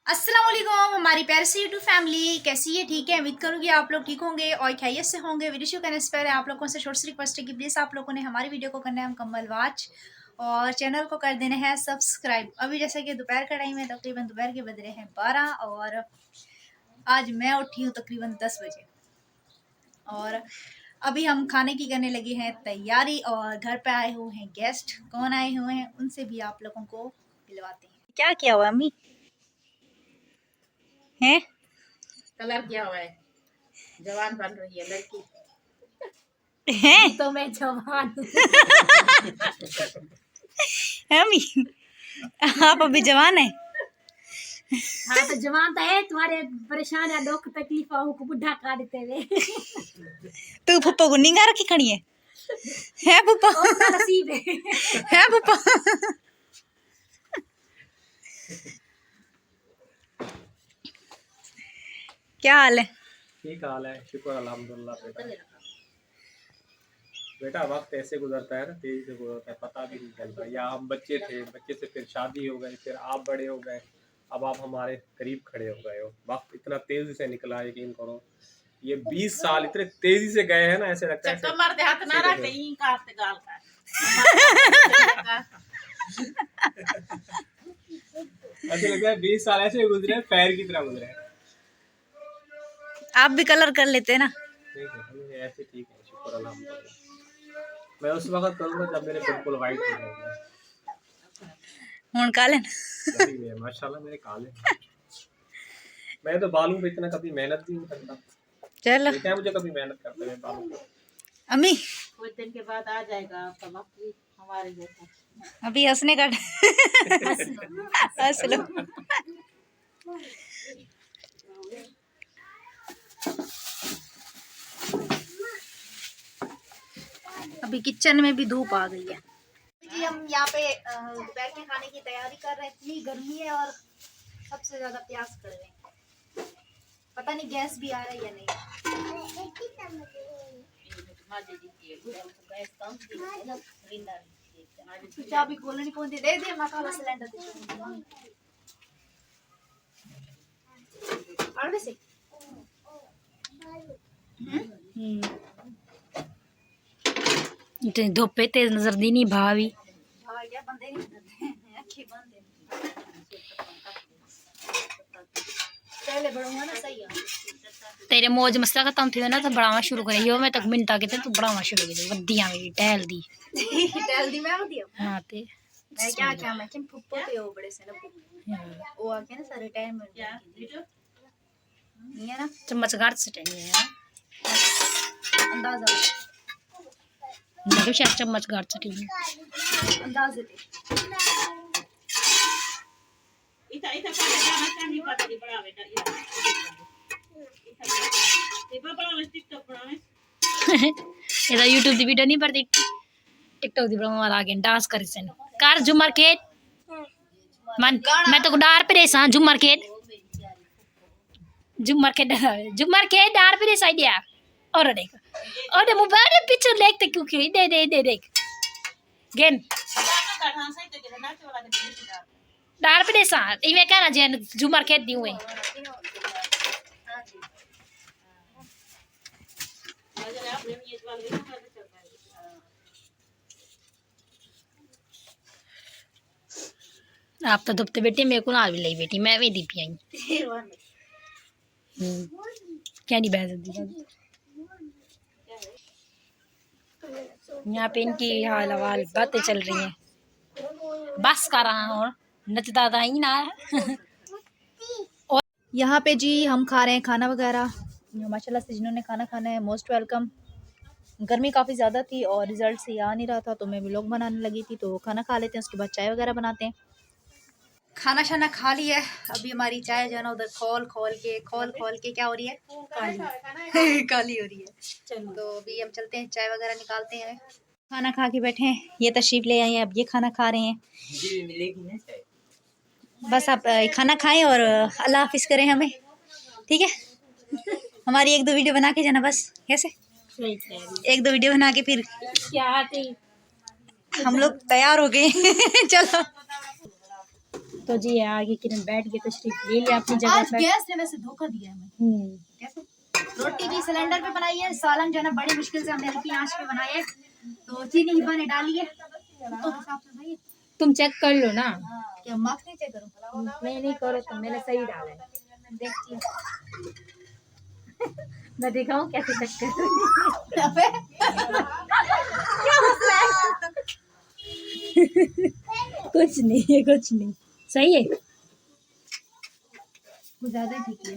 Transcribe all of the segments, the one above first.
अस्सलाम वालेकुम हमारी प्यारी सी यूट्यूब फैमिली कैसी है। ठीक है, उम्मीद करूँगी आप लोग ठीक होंगे और खैरियत से होंगे। वीडियो शुरू करने से पहले आप लोगों से छोटी सी रिक्वेस्ट है कि प्लीज़ आप लोगों ने हमारी वीडियो को करना है मुकम्मल वॉच और चैनल को कर देना है सब्सक्राइब। अभी जैसे कि दोपहर का टाइम है, तकरीबन दोपहर के बज रहे हैं 12 और आज मैं उठी हूँ तकरीबन 10 बजे और अभी हम खाने की करने लगे हैं तैयारी और घर पे आए हुए हैं गेस्ट। कौन आए हुए हैं उनसे भी आप लोगों को मिलवाते हैं। क्या किया हुआ अम्मी हैं? कलर किया हुआ है, जवान बन रही है लड़की। हैं तो मैं जवान अम्मी आप अभी जवान है। हाँ तो जवान तो है, तुम्हारे परेशान है, दुख तकलीफ को बुढ़ा कर देते हुए। तू पप्पा को निगाह रखी खड़ी है पप्पा उसका नसीब है पप्पा। क्या हाल है? ठीक हाल है, शुक्र अल्हम्दुलिल्लाह। बेटा वक्त ऐसे गुजरता है ना, तेजी से गुजरता है, पता भी नहीं चलता। या हम बच्चे थे, बच्चे से फिर शादी हो गई, फिर आप बड़े हो गए, अब आप हमारे करीब खड़े हो गए हो। वक्त इतना तेजी से निकला है, यकीन करो। ये 20 साल इतने तेजी से गए हैं ना, ऐसे लगता है कमर दे हाथ ना रख यहीं काट गाल का। ऐसे लगता है 20 साल ऐसे गुजरे, पैर की तरह गुजरे। आप भी कलर कर लेते हैं ना। ठीक है, ऐसे ठीक है, शुक्र अल्हम्दुलिल्लाह। मैं उस वक्त करूँगा जब मेरे बिल्कुल वाइट हो जाएंगे। हुन काले माशाल्लाह मेरे काले। मैं तो बालों पे इतना कभी मेहनत भी नहीं करता। चलो देखा है मुझे कभी मेहनत करते हुए बालों पे। अम्मी कुछ दिन के बाद आ जाएगा आपका वक्त भी हमारे जैसा। अभी हंसने का हंस लो। अभी किचन में भी धूप आ गई है जी। हम यहाँ पे दोपहर के खाने की तैयारी कर रहे हैं। इतनी गर्मी है और सबसे ज्यादा प्यास कर रहे हैं। पता नहीं गैस भी आ रहा है या नहीं। चाबी खोलनी कौन दे दे मसाला सिलेंडर और से धुप्पे तेज नजर दी नहीं भावी क्या बंदे नहीं अखी बंद पहले बड़ूंगा ना सही है। तेरे मौज मस्ता खत्म थी ना तो बढ़ावा शुरू करे यो मैं तक मिनटा के तू बढ़ावा शुरू कर वदियां मेरी टहल दी मैं होती हां ते मैं क्या मैं कि फुप्पो पे हो बड़े से ना वो आके ना सारे रिटायरमेंट ये ना चम्मच गाड़ से टेनी है अंदाजा मैं शायद चम्मच गाड़ से टेनी अंदाजे इतना इतना पानी जाना चाहिए, पता नहीं बड़ा बेटा ये बड़ा टिकटॉक बनावे एदा यूट्यूब दी वीडियो नहीं पड़ती टिकटॉक दी बनावा आगे डांस कर से कर झुमर के मन मैं तो डार पे रेसा झुमर के डार पे रेसा दिया और देख और मोबाइल पीछे देखते क्योंकि दे देख गेन डार पे रेसा इवे कहना जे झुमर के दी हुए आप तो दुपते बेटी मेरे को ना भी ली बेटी मैं भी दी पी आई क्या नहीं बहस दी यहाँ पे इनकी हाल हवाल बातें चल रही हैं बस कर रहा हूँ नचता था ही ना और यहाँ पे जी हम खा रहे हैं खाना वगैरह माशाल्लाह से। जिन्होंने खाना खाना है मोस्ट वेलकम। गर्मी काफ़ी ज़्यादा थी और रिजल्ट से आ नहीं रहा था तो मैं व्लॉग बनाने लगी थी। तो खाना खा लेते हैं, उसके बाद चाय वगैरह बनाते हैं। खाना शाना खा लिया है। अभी हमारी चाय जो है ना उधर खोल खोल के क्या हो रही है काली हो रही है। चलो तो अभी हम चलते हैं, चाय वगैरह निकालते हैं। खाना खा के बैठे हैं, ये तशरीफ ले आए हैं, अब ये खाना खा रहे हैं। बस आप खाना खाएं और अल्लाह हाफिज करें हमें, ठीक है। हमारी एक दो वीडियो बना के जाना बस। कैसे एक दो वीडियो बना के फिर क्या हम लोग तैयार हो गए। चलो तो जी आगे किरण बैठ गए, तशरीफ ले लिया अपनी जगह आज पर। गैस ने वैसे धोखा दिया हमें। कैसे? रोटी भी सिलेंडर पे बनाई है, सालन जो है ना बड़ी मुश्किल से हमने हल्की आंच पे बनाई है, तो चीनी ही पानी डाली है तो हिसाब से भाई। तुम चेक कर लो ना। क्या मार्क्स नहीं चेक करूं? मैं नहीं करो तो मैंने सही डाला है। देखिए मैं दिखाऊं कैसे चेक कर। अबे क्या मसला है? कुछ नहीं है, कुछ नहीं, सही है। कुछ ज्यादा ही ठीक है।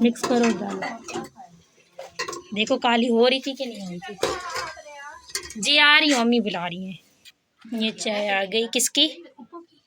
मिक्स करो डालो। देखो काली हो रही थी कि नहीं हो रही थी। जी आ रही हूँ, मम्मी बुला रही है। ये चाय आ गई, किसकी?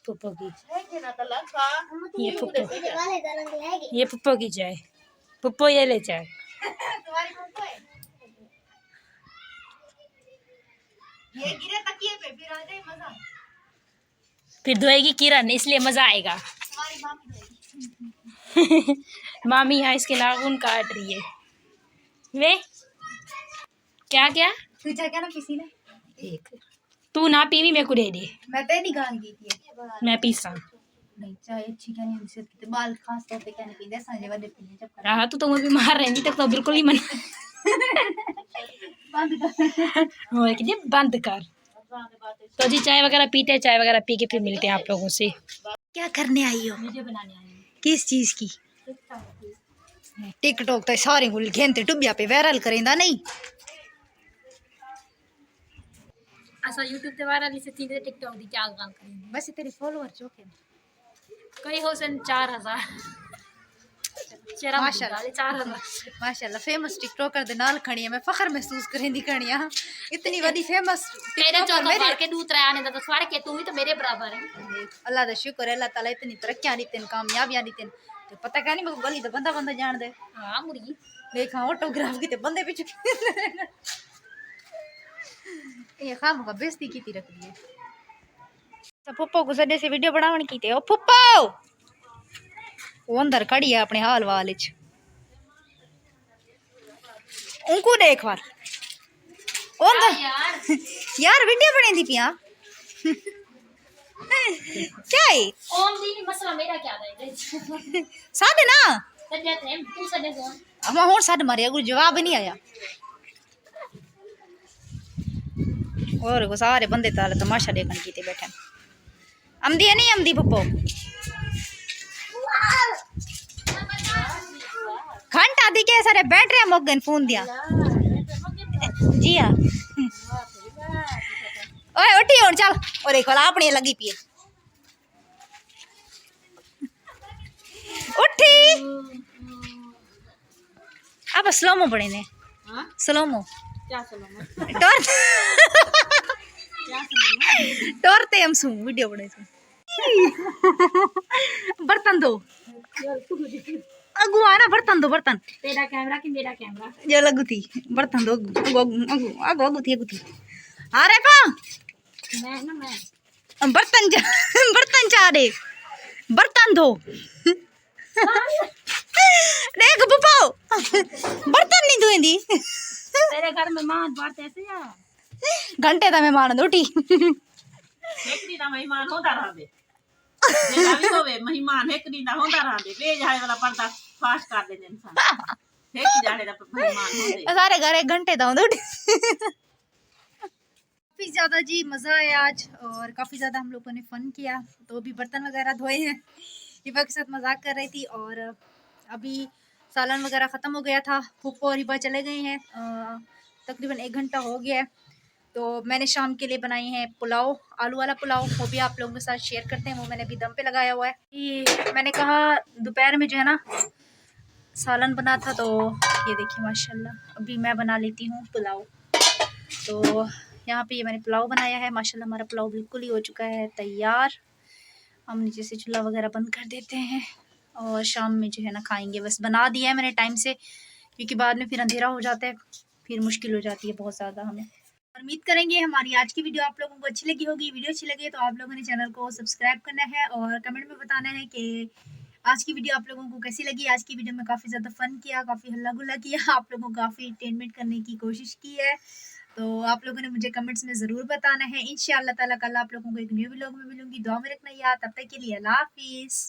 पुप्पो की। ये पुप्पो, ये पुप्पो की चाय। पुप्पो ये ले चाय। ये गिरे तकिए पे फिर आ जाए मजा। फिर धोएगी किरण, इसलिए मजा आएगा। हमारी मामी धोएगी। मामी यहाँ इसके नाखून काट रही है। वे क्या क्या पूछा क्या ना किसी ने? एक तू ना पीवी मेरे को दे दे, मैं तो नहीं गान की थी। मैं पीसा। नहीं चाय अच्छी क्या नहीं होती सेहत के, बाल खास तौर पे क्या नहीं पीते, संजय वाले पीने जब कर हाँ तू तो मुझे बीमार रहनी तक तो बिल्कुल ही मन बंद कर। हो कि बंद कर। तो जी चाय वगैरह पीते हैं, चाय वगैरह पी के फिर मिलते हैं आप लोगों से। क्या करने आई हो? वीडियो बनाने आई हूँ। किस चीज की? टिकटॉक तो सारे गुल घेनते टुबिया पे वायरल करेंदा नहीं। असा यूट्यूब ते वायरल से थी टिकटॉक दी क्या गल करें। बस तेरे फॉलोअर चोके कई हो सन 4000 माशाल्लाह। 4000 माशाल्लाह फेमस टिकटॉकर दे नाल खड़ी है, मैं फखर महसूस करेंदी खड़ी हां। इतनी बड़ी फेमस तेरे टिकटॉकर चौथा मेरे बार के दूसरा आने दा तो स्वार के तू ही तो मेरे बराबर है। अल्लाह दा शुक्र है, अल्लाह ताला इतनी तरक्कियां दीते कामयाबियां दीते तो पता क्या नहीं मैं गली तो बंदा बंदा जान दे। हां मुर्गी देखा ऑटोग्राफ की ते बंदे पीछे ये खाम का बेइज्जती की रख दी है। तो पुप्पो को सदे से वीडियो बनावन की ते ओ पुप्पो वो अंदर खड़ी है अपने हाल वाल च उनको देख बार ओ अंदर यार वीडियो बनेंदी पिया क्या है ओम दी मसला मेरा क्या है सादे ना सदे थे तू सदे कौन हम हुन साड मारे अगू जवाब नहीं आया और वो सारे बंदे ताले तमाशा देखने की बैठे अमदी है नहीं अमदी पुप्पो घंटा दी के सारे बैटरी मोगन फोन दिया जी हाँ ओए उठी हुन चल और एक वाला अपनी लगी पिए उठी अब स्लोमो बने ने स्लोमो क्या सुनो टोर टोरते हम सु वीडियो बने सु बर्तन दो अगू आना बर्तन दो बर्तन तेरा कैमरा कि मेरा कैमरा ये लगू थी बर्तन दो अगू अगू अगू अगू थी अरे पा मैं ना मैं बर्तन चाह दे बर्तन दो देख बुपाओ बर्तन नहीं धोएंदी तेरे घर में मेहमान बात ऐसे या घंटे दा मेहमान उठी एकड़ी दा मेहमान होता रहबे जेड़ा भी होवे मेहमान एकड़ी दा होता रहबे बे जाए वाला पर्दा फाश कर दे इंसान एक जाने दा मेहमान होंदे सारे घर एक घंटे दा उठी काफी ज्यादा जी मजा आया आज और काफी ज्यादा हम लोगों ने फन किया तो अभी बर्तन वगैरह धोए हैं हिबा के साथ मजाक कर रही थी और अभी सालन वगैरह ख़त्म हो गया था फूफो और हिबा चले गए हैं तकरीबन 1 घंटा हो गया है तो मैंने शाम के लिए बनाई है पुलाव आलू वाला पुलाव वो भी आप लोगों के साथ शेयर करते हैं वो मैंने अभी दम पे लगाया हुआ है ये मैंने कहा दोपहर में जो है ना सालन बना था तो ये देखिए माशाल्लाह अभी मैं बना लेती हूँ पुलाव तो यहाँ पे ये मैंने पुलाव बनाया है माशाल्लाह हमारा पुलाव बिल्कुल ही हो चुका है तैयार हम नीचे से चूल्हा वगैरह बंद कर देते हैं और शाम में जो है ना खाएंगे बस बना दिया है मैंने टाइम से क्योंकि बाद में फिर अंधेरा हो जाता है फिर मुश्किल हो जाती है बहुत ज़्यादा हमें उम्मीद करेंगे हमारी आज की वीडियो आप लोगों को अच्छी लगी होगी वीडियो अच्छी लगी तो आप लोगों ने चैनल को सब्सक्राइब करना है और कमेंट में बताना है कि आज की वीडियो आप लोगों को कैसी लगी आज की वीडियो में काफ़ी ज़्यादा फन किया काफ़ी हल्ला गुल्ला किया आप लोगों को काफ़ी एंटरटेनमेंट करने की कोशिश की है तो आप लोगों ने मुझे कमेंट्स में ज़रूर बताना है। इंशाअल्लाह ताला कल आप लोगों को एक न्यू व्लॉग में मिलूंगी। दुआ में रखना याद। तब तक के लिए अल्लाह हाफिज़।